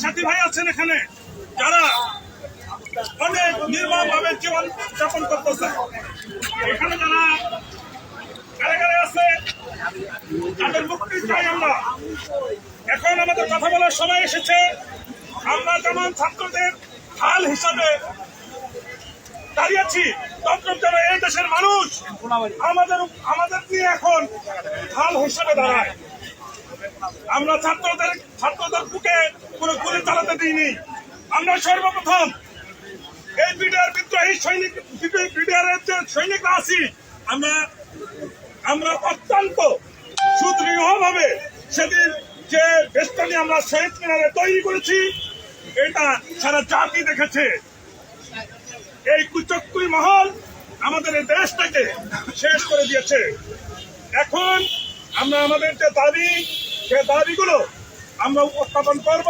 সাথী ভাই আছেন এখানে যারা অনেক নির্মম ভাবে জীবন যাপন করতেছে। এখানে যারা কারাগারে আছে তাদের মুক্তি চাই আমরা। এখন আমাদের কথা বলার সময় এসেছে। আমরা যেমন ছাত্রদের ঢাল হিসাবে দাঁড়িয়েছি, তখন যেন এই দেশের মানুষ আমাদের নিয়ে এখন ঢাল হিসাবে দাঁড়ায়। আমরা ছাত্রদের বুকে কোনো গুলি চালাতে দিইনি। আমরা সর্বপ্রথম এই বিডিআর বিদ্রোহী বিডিআরের যে সৈনিকরা আছি, আমরা অত্যন্ত সুদৃঢ় ভাবে সেদিন যে বেষ্টনী আমরা শহীদ মিনারে তৈরি করেছি, এটা সারা জাতি দেখেছে। এই কুচক্রী মহল আমাদের এই দেশটাকে শেষ করে দিয়েছে। এখন আমরা আমাদের যে দাবি, সে দাবিগুলো আমরা উপস্থাপন করব।